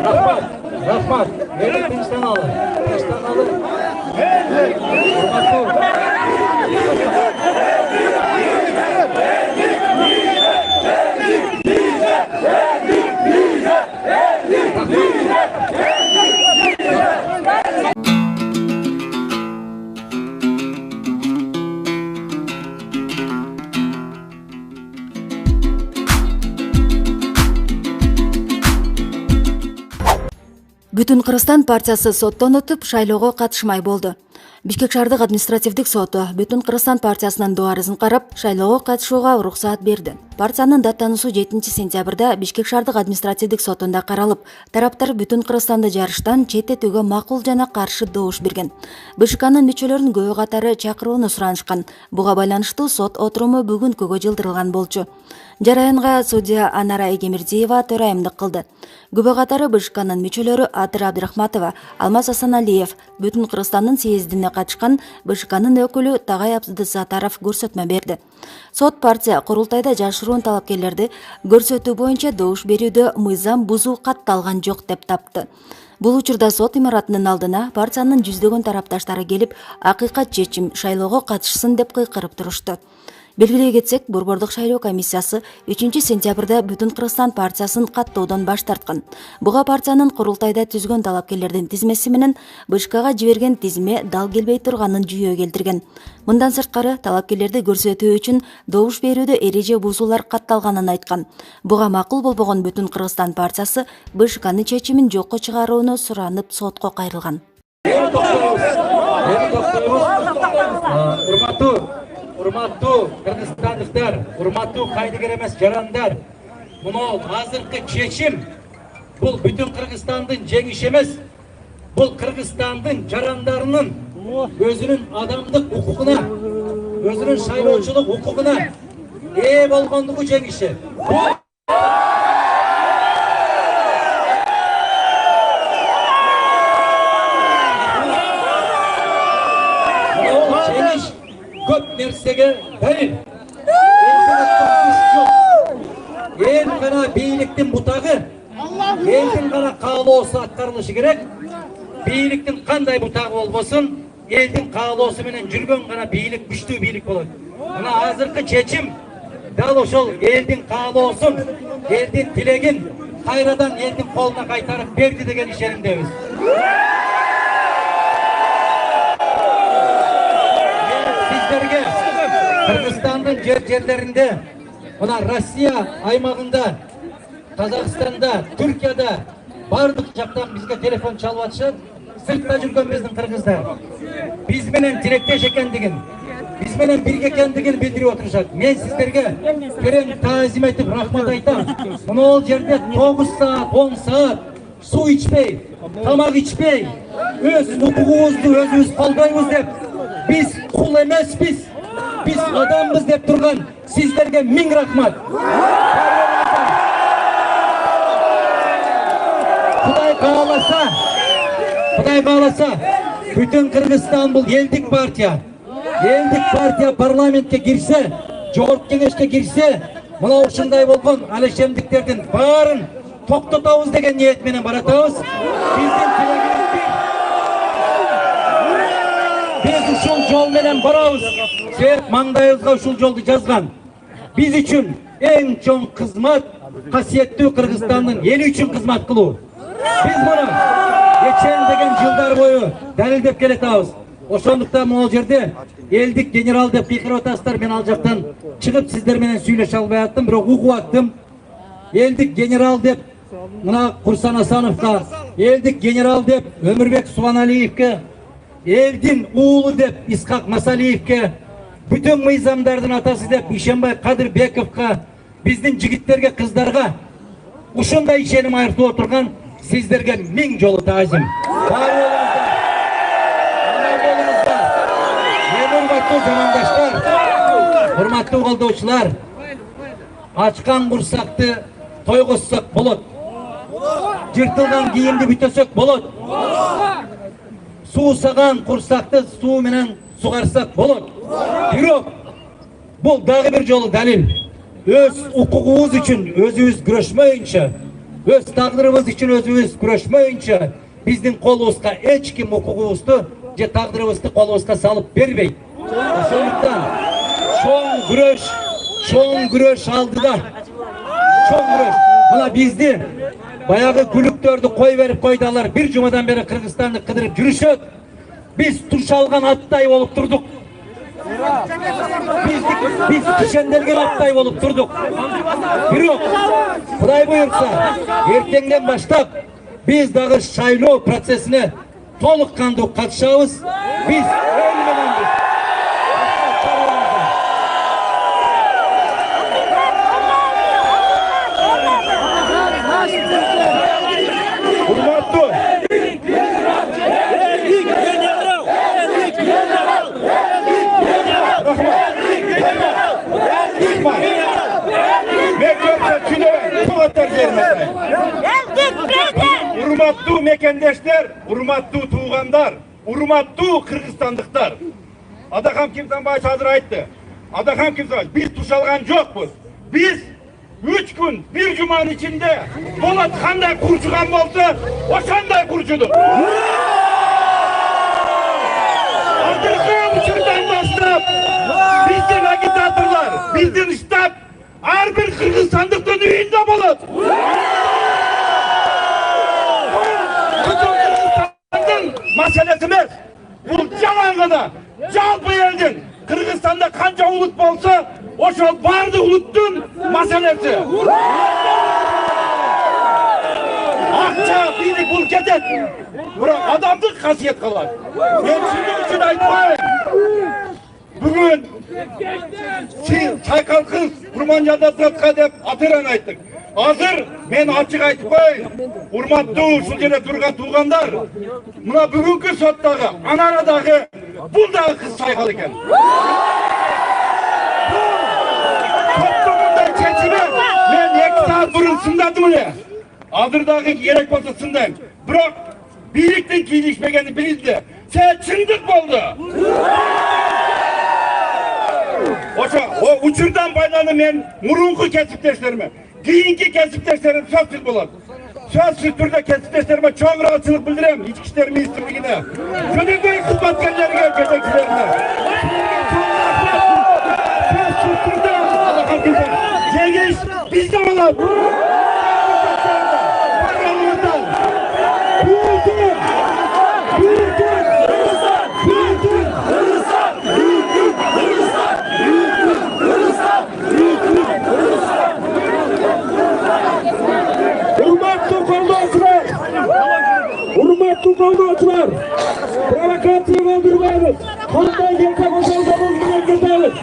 Rahmat. Beni Kılıçdanalı. Бүтүн Кыргызстан партиясы соттон өтүп, шайлоого катышмай болду. Бишкек шаардык административдик соту Бүтүн Кыргызстан партиясынын дуарызын карап, шайлоого катышууга уруксаат берди. Партиянын даттануусу 7-сентябрда Бишкек шаардык административдик сотунда каралып, тараптар Бүтүн Кыргызстанды жарыштан четтетүүгө макул жана каршы добуш берген. БШКнын мүчөлөрүнүн көбү катары чакырууну суранышкан. Буга байланыштуу сот отуруму бүгүнкүгө жылдырылган болчу. Жараянга судья Анара Эгемирдиева төрайымдык кылды. Көбү катары БШКнын мүчөлөрү Адыр Абдрахматова, Алмаз Асаналиев, Бүтүн Кыргызстандын съездине катышкан БШКнын өкүлү Тагай Абдысатаров көрсөтмө берди. Сот партия курултайда жашыруун талапкерлерди көрсөтүү боюнча добуш берүүдө мыйзам бузуу катталган жок деп тапты. Бул учурда сот имаратынын алдына партиянын жүздөгөн тарапташтары келип, акыйкат чечим шайлоого катышсын деп кыйкырып турушту. Белгилей кетсек, Борбордук шайлоо комиссиясы 3-сентябрда Бүтүн Кыргызстан партиясын каттоодон баш тарткан. Буга партиянын курултайда түзгөн талапкерлердин тизмеси менен БШКга жиберген тизме дал келбей турганын жүйө келтирген. Мындан сырткары талапкерлерди көрсөтүү үчүн добуш берүүдө эреже бузуулар катталганын айткан. Буга макул болбогон Бүтүн Кыргызстан партиясы БШКнын чечимин жокко чыгарууну суранып сотко кайрылган. Урматтуу кыргызстандыктар, урматтуу кайдыгер эмес жарандар, мына азыркы чечим бул бүтүн Кыргызстандын жеңиши эмес, бул Кыргызстандын жарандарынын өзүнүн адамдык укугуна, өзүнүн шайлоочулук укугуна ээ болгондугу жеңиши. Көп нерсеге далил. Эл гана бийликтин бутагы, элдин гана каалоосу аткарылышы керек. Бийликтин кандай бутагы болбосун, элдин каалоосу менен жүргөн гана бийлик күчтүү бийлик болот. Мына азыркы чечим дал ошол элдин каалоосун, элдин тилегин кайрадан элдин колуна кайтарып берди деген ишенимдебиз. Кыргызстандын жерлеринде, мына Россия аймагында, Казакстанда, Түркияда бардык жактан бизге телефон чалып атышат. Сыртта жүргөн биздин кыргыздар биз менен тилектеш экендигин, биз менен бирге экендигин билдирип отурушат. Мен сиздерге терең таазим этип рахмат айтам. Мына жерде 9 саат, 10 саат суу ичпей, тамак ичпей, өз укугубузду өзүбүз колдойбуз деп, биз кул эмеспиз, biz adamız деп turgan sizlerge 1000 rahmat. Kuday kağlasa, bütün Kırgızstan bul eldik partiya parlamentke girse, Жогорку Кеңешке girse, mına ушундай болгон алешемдиктердин баарын токтотобуз деген ниет менен баратабыз. Биздин тилегибиз biz ушул жол менен барабыз. Себеп маңдайыбызга ушул жолду жазган. Биз үчүн эң чоң кызмат касиеттүү Кыргызстандын эли үчүн кызмат кылуу. Биз муну кечендеген жылдар бою далилдеп келатабыз. Ошондуктан могул жерде элдик генерал деп кыйкырып атасыздар. Мен ал жактан чыгып сиздер менен сүйлөшө албай аттым, бирок угуп аттым. Элдик генерал деп мына Курсан Асановго, элдик генерал деп Өмүрбек Субаналиевке, элдин уулу деп Исхак Масалиевке, бүтүн мыйзамдардын атасы деп Ишенбай Кадырбековго, биздин жигиттерге, кыздарга ушундай ишеним айыртып отурган сиздерге 1000 жолу таазим. Урматтуу замандаштар, урматтуу колдоочулар, ачкан курсакты тойгозсок болот. Жыртылган кийимди бүтөсөк болот. Суусаган курсакты суу менен сугарсак болот. Бирок бул дагы бир жолу далил. Өз укугубуз үчүн өзүбүз күрөшмөйүнчө, Öz taqdırımız için özümüz kurashmayınca bizning qo'limizga hech kim huquqimizni je taqdirimizni qo'limizga salib bermeydi. So'ngdan cho'ng kurash aldida cho'ng kurash. Mana bizni bayağı gülüktörді koy verip koydalar. Bir cumadan beri Kırgızistan'ı kıdırıp yürüşüp biz tuş algan attay olup durduk. Biz kişendelgen attay olup durduk. Bирок Құдай buyursa ertеңден başlap biz dağı şayloo prosesine толыққанды қатышабыз. Biz ölmedendik. Urmatlı mekendeşler, urmatlı tuğanlar, urmatlı Kırgızstanlıklar. Adakam kimden baş hazır ayttı. Adakam kimden biz tuş algan jokpuz. Biz 3 gün, bir cumanın içinde Polat kanday kurçugan bolsa, oşanday kurçudu. Adırga uçurdan başlap, bizden agitatorlar, bizden iştap, her bir Kırgızstanlıkta düğünde bolat. Meselesi mi? Bu jalangıda, jalpı eldin. Kırgızstan'da kanca ulut bolsa, o şol bardı uluttun meselesi. Akça, bizi bulket et. Bırak adamlık kasiyet kalar. Ben şimdi için aytmayın. Bugün Çaykal kız Kurmanjada Tratka dep atıran ayttık. Hazır men açık aytıp koyayım. Urmatlı uşul jere turgan tuğanlar. Mına bugünkü sotdagı, Anaradagı, bul dagı kız Çaykal eken. Sottuğundan çeçime men 2 saat burun sındadım öyle. Hazırdagı gerek bolsa sındayım. Bırak birlikten kiyilişmegeni bilizdi. Sen çındık boldu. O uçurdan baylanı men murunku kesipdeşlerime, keyinki kesipdeşlerim sözsüz bolat. Sözsüz türde kesipdeşlerime çok rahatsızlık bildirem, iç kişiler ministrligine. Jönökөй kızmatkerlerine, jetekçilerine. Sözsüz türde Allah'ım güzel. Cengiz bizde olan. Bakanlığından. Büyüdün. Urmatlı koldoçlar, provokatsiya kaldırmayınız. Qanday kelsa o'shanday bo'lishini ko'rsatamiz.